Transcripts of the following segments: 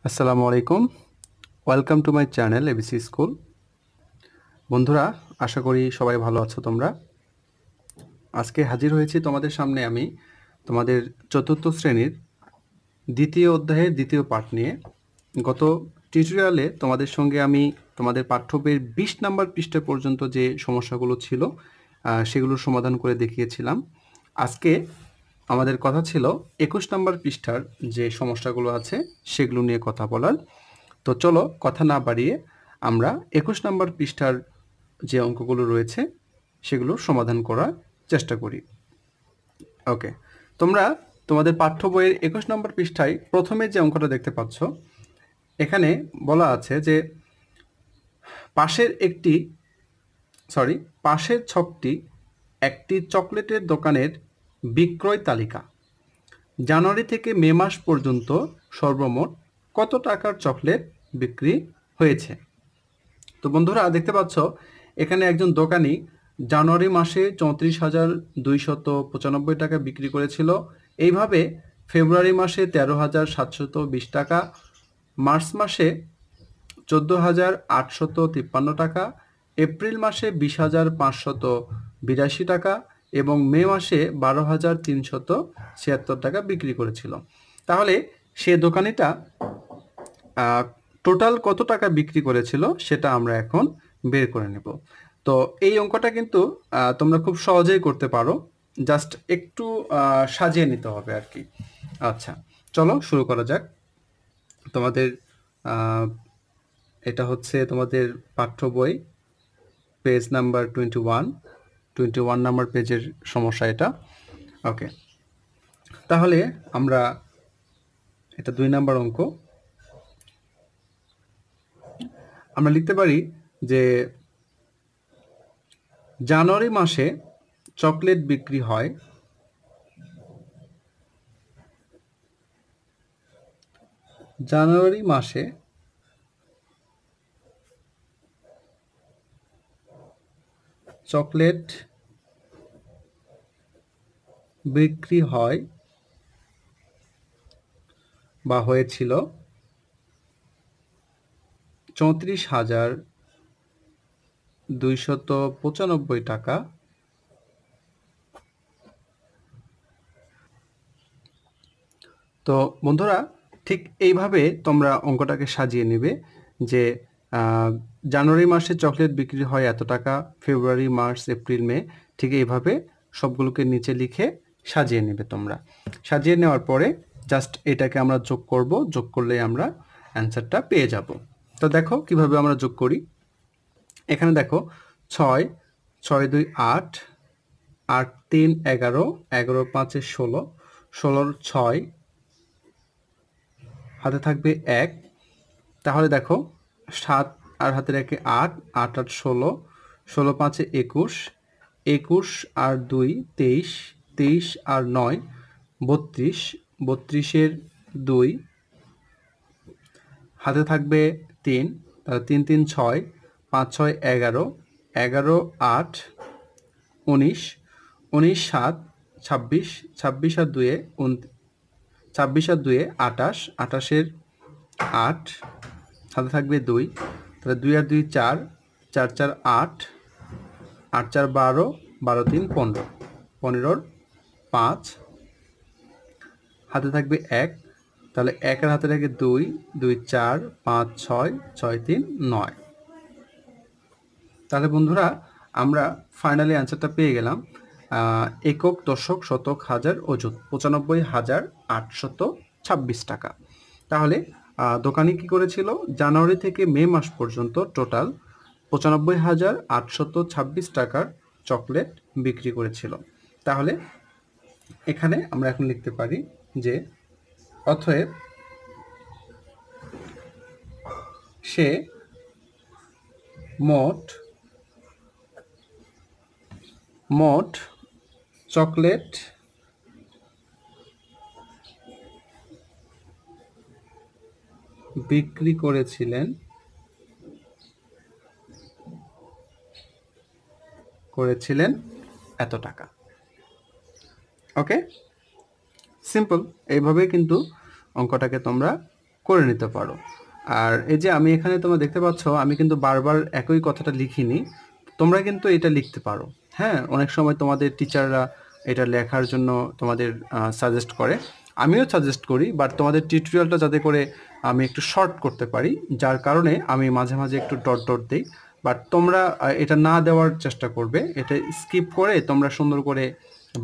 আসসালামু আলাইকুম। Welcome to my channel ABC school. বন্ধুরা, আশা করি সবাই ভালো আছো তোমরা। আজকে হাজির হয়েছি তোমাদের সামনে আমি তোমাদের চতুর্থ শ্রেণীর দ্বিতীয় অধ্যায়ের দ্বিতীয় পাঠ নিয়ে। গত টিউটোরিয়ালে তোমাদের সঙ্গে আমি তোমাদের পাঠ্য বইয়ের 20 নাম্বার পৃষ্ঠা পর্যন্ত যে সমস্যাগুলো ছিল সেগুলোর সমাধান করে দেখিয়েছিলাম। আজকে আমাদের কথা ছিল 21 নাম্বার পৃষ্ঠার যে সমস্যাগুলো আছে সেগুলো নিয়ে কথা বলার। তো চলো কথা না বাড়িয়ে আমরা 21 নাম্বার পৃষ্ঠার যে অঙ্কগুলো রয়েছে সেগুলোর সমাধান করার চেষ্টা করি। ওকে, তোমরা তোমাদের পাঠ্য বইয়ের 21 নম্বর পৃষ্ঠায় প্রথমে যে অঙ্কটা দেখতে পাচ্ছ, এখানে বলা আছে যে পাশের ছকটি একটি চকলেটের দোকানের বিক্রয় তালিকা। জানুয়ারি থেকে মে মাস পর্যন্ত সর্বমোট কত টাকার চকলেট বিক্রি হয়েছে? তো বন্ধুরা, দেখতে পাচ্ছ এখানে একজন দোকানি জানুয়ারি মাসে 34,295 টাকা বিক্রি করেছিল। এইভাবে ফেব্রুয়ারি মাসে 13,720 টাকা, মার্চ মাসে 14,853 টাকা, এপ্রিল মাসে 20,582 টাকা এবং মে মাসে 12,376 টাকা বিক্রি করেছিল। তাহলে সে দোকানিটা টোটাল কত টাকা বিক্রি করেছিল সেটা আমরা এখন বের করে নেব। তো এই অঙ্কটা কিন্তু তোমরা খুব সহজেই করতে পারো, জাস্ট একটু সাজিয়ে নিতে হবে আর কি। আচ্ছা, চলো শুরু করা যাক। তোমাদের এটা হচ্ছে তোমাদের পাঠ্য বই, পেজ নাম্বার 21 নাম্বার পেজের সমস্যা এটা। ওকে, তাহলে আমরা এটা 2 নাম্বার অঙ্ক। আমরা লিখতে পারি যে জানুয়ারি মাসে চকলেট বিক্রি হয় জানুয়ারি মাসে চকলেট বিক্রি হয় বা হয়েছিল 34,295 টাকা। তো বন্ধুরা, ঠিক এইভাবে তোমরা অঙ্কটাকে সাজিয়ে নেবে যে জানুয়ারি মাসে চকলেট বিক্রি হয় এত টাকা, ফেব্রুয়ারি, মার্চ, এপ্রিল, মে, ঠিক এইভাবে সবগুলোকে নিচে লিখে সাজিয়ে নেবে তোমরা। সাজিয়ে নেওয়ার পরে জাস্ট এটাকে আমরা যোগ করব, যোগ করলেই আমরা অ্যান্সারটা পেয়ে যাব। তো দেখো কিভাবে আমরা যোগ করি। এখানে দেখো 6, 6 2 8, 8 3 11, 11 5 16, 16 6 হাতে থাকবে 1। তাহলে দেখো 7 আর হাতে রেখে 8, 8 8 16, 16 5 21, 21 আর 2 23, 23 আর 9 32, 32 এর 2 হাতে থাকবে 3, তাহলে 3 3 6, 5 6 11, 11 8 19, 19 7 26, 26 আর 2 26 আর 2 28, 28 এর 8 হাতে থাকবে 2, তাহলে 2 আর 2 4, 4 4 8, 8 4 12, 12 3 15, 15 5 হাতে থাকবে 1, তাহলে 1 এর হাতে রেখে 2, 2 4 5 6, 6 3 9। তাহলে বন্ধুরা, আমরা ফাইনালি অ্যান্সারটা পেয়ে গেলাম। একক, দশক, শতক, হাজার, অযুত 95,826 টাকা। তাহলে দোকানি কি করেছিল, জানুয়ারি থেকে মে মাস পর্যন্ত টোটাল 95,826 টাকার চকলেট বিক্রি করেছিল। তাহলে এখানে আমরা এখন লিখতে পারি যে অতএব সে মোট চকলেট বিক্রি করেছিলেন এত টাকা। ওকে, সিম্পল। এইভাবে কিন্তু অঙ্কটাকে তোমরা করে নিতে পারো। আর এই যে আমি এখানে তোমরা দেখতে পাচ্ছ আমি কিন্তু বারবার একই কথাটা লিখিনি, তোমরা কিন্তু এটা লিখতে পারো। হ্যাঁ, অনেক সময় তোমাদের টিচাররা এটা লেখার জন্য তোমাদের সাজেস্ট করে, আমিও সাজেস্ট করি, বাট তোমাদের টিউটোরিয়ালটা যাতে করে আমি একটু শর্ট করতে পারি, যার কারণে আমি মাঝে মাঝে একটু ডট ডট দিই। বাট তোমরা এটা না দেওয়ার চেষ্টা করবে, এটা স্কিপ করে তোমরা সুন্দর করে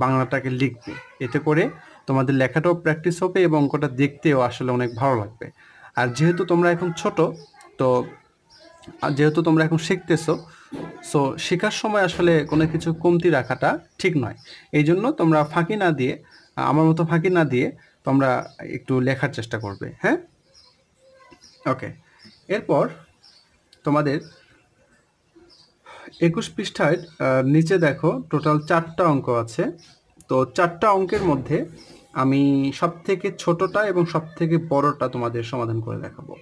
বাংলাটাকে লিখবে, এতে করে তোমাদের লেখাটাও প্র্যাকটিস হবে এবং অঙ্কটা দেখতেও আসলে অনেক ভালো লাগবে। আর যেহেতু তোমরা এখন ছোট, তো যেহেতু তোমরা এখন শিখতেছো, সো শেখার সময় আসলে কোনো কিছু কমতি রাখাটা ঠিক নয়। এই জন্য তোমরা ফাঁকি না দিয়ে, আমার মতো ফাঁকি না দিয়ে তোমরা একটু লেখার চেষ্টা করবে। হ্যাঁ, ওকে। এরপর তোমাদের 21 পৃষ্ঠায় নিচে দেখো টোটাল 4টা অঙ্ক আছে। তো 4টা অঙ্কের মধ্যে আমি সব থেকে ছোটটা এবং সব থেকে বড়টা তোমাদের সমাধান করে দেখাবো।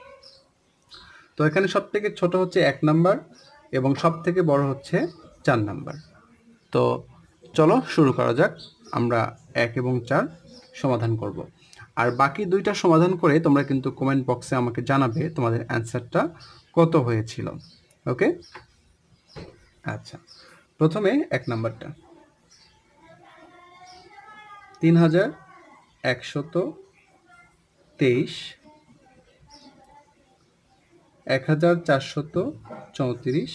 তো এখানে সব থেকে ছোট হচ্ছে 1 নাম্বার এবং সব থেকে বড় হচ্ছে 4 নাম্বার। তো চলো শুরু করা যাক, আমরা 1 এবং 4 সমাধান করব। আর বাকি 2টা সমাধান করে তোমরা কিন্তু কমেন্ট বক্সে আমাকে জানাবে তোমাদের অ্যান্সারটা কত হয়েছিল। ওকে, আচ্ছা, প্রথমে 1 নাম্বারটা 3123, 1434,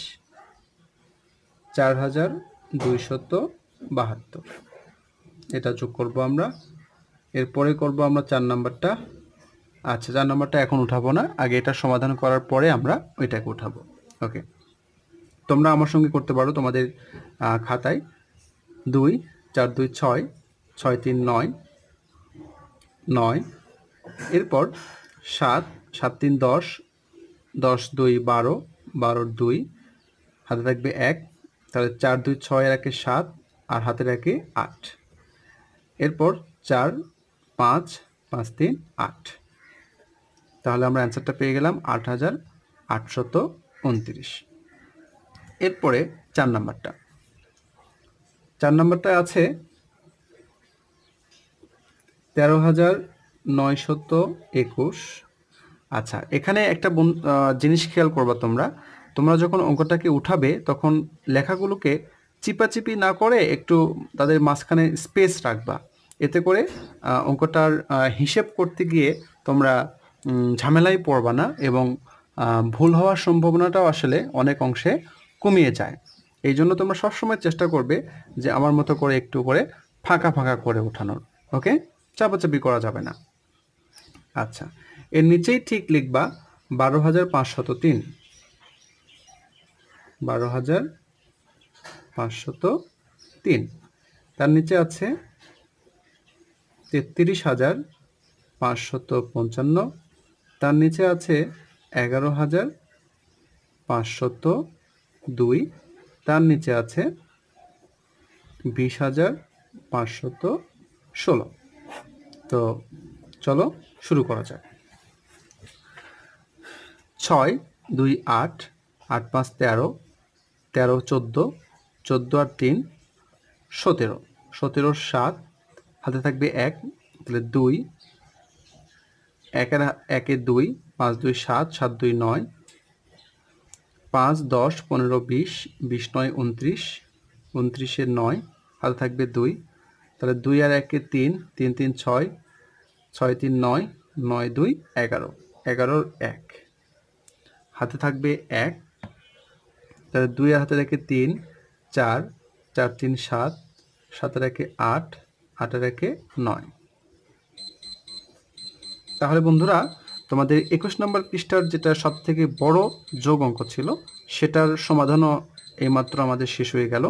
4272, এটা যোগ করব আমরা। এরপরে করব আমরা 4 নাম্বারটা। আচ্ছা, 4 নাম্বারটা এখন উঠাবো না, আগে এটা সমাধান করার পরে আমরা ওইটাকে উঠাবো। ওকে, তোমরা আমার সঙ্গে করতে পারো তোমাদের খাতায়। 2 4 2 6 6 3 9 9, এরপর 7 7 3 10 10 2 12 12 2, হাতে থাকবে 1, তাহলে 4 2 6 এর একে 7 আর হাতে রাখে 8। এরপর 4 5 5 3 8, তাহলে আমরা অ্যান্সারটা পেয়ে গেলাম 8829। এরপরে 4 নাম্বারটা, 4 নাম্বারটা আছে 13921। আচ্ছা, এখানে একটা জিনিস খেয়াল করবা, তোমরা যখন অঙ্কটাকে উঠাবে তখন লেখাগুলোকে চিপাচিপি না করে একটু তাদের মাঝখানে স্পেস রাখবা, এতে করে অঙ্কটার হিসেব করতে গিয়ে তোমরা ঝামেলায় পড়বা না এবং ভুল হওয়ার সম্ভাবনাটাও আসলে অনেক অংশে কমিয়ে যায়। এই জন্য তোমরা সবসময় চেষ্টা করবে যে আমার মতো করে একটু করে ফাঁকা ফাঁকা করে ওঠানোর। ওকে, চাপাচাপি করা যাবে না। আচ্ছা, এর নিচেই ঠিক লিখবা 12503, 12503, তার নিচে আছে 33555, তার নিচে আছে 11502, তার নিচে আছে 20516। তো চলো শুরু করা যাক। 6 2 8 8 5 13, 13 14, 14 আর 3 17, 17 7, হাতে থাকবে 1, তাহলে 2, 1 একে 2, 5 2 7, 7 2 9, 5 10 15 20, 20 9 29, 29 এ 9, হাতে থাকবে 2, তাহলে 2 আর 1 এ 3, 3 3 6, 6 3 9, 9 2 11, 11 1, হাতে থাকবে 1, তাহলে 2 এর হাতে রেখে 3 4, 4 3 7, 7 রেখে 8, 8 রেখে 9। তাহলে বন্ধুরা, তোমাদের 21 নম্বর পৃষ্ঠার যেটা সব থেকে বড় যোগ অঙ্ক ছিল সেটার সমাধানও এইমাত্র আমাদের শেষ হয়ে গেল।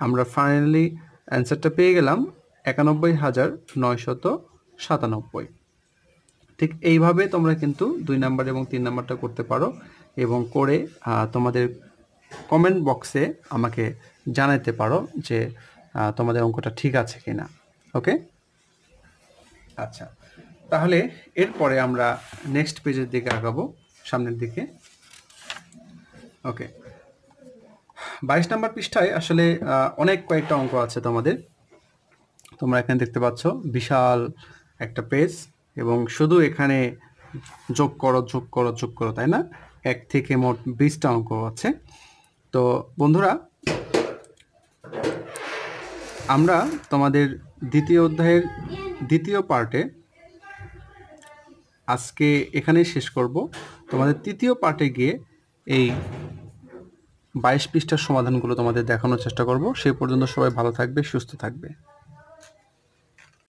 আমরা ফাইনালি অ্যান্সারটা পেয়ে গেলাম 91,997। ঠিক এইভাবে তোমরা কিন্তু 2 নাম্বার এবং 3 নাম্বারটা করতে পারো এবং করে তোমাদের কমেন্ট বক্সে আমাকে জানাতে পারো যে তোমাদের অঙ্কটা ঠিক আছে কিনা। ওকে, আচ্ছা, তাহলে এরপরে আমরা নেক্সট পেজের দিকে আগাবো, সামনের দিকে। ওকে, 22 নাম্বার পৃষ্ঠায় আসলে অনেক কয়েকটা অঙ্ক আছে তোমাদের। তোমরা এখানে দেখতে পাচ্ছ বিশাল একটা পেজ এবং শুধু এখানে যোগ করো যোগ করো যোগ করো, তাই না? 1 থেকে মোট 20টা অঙ্ক আছে। তো বন্ধুরা, আমরা তোমাদের দ্বিতীয় অধ্যায়ের দ্বিতীয় পার্টে আজকে এখানেই শেষ করব। তোমাদের তৃতীয় পার্টে গিয়ে এই 22 পৃষ্ঠার সমাধানগুলো তোমাদের দেখানোর চেষ্টা করব। সেই পর্যন্ত সবাই ভালো থাকবে, সুস্থ থাকবে।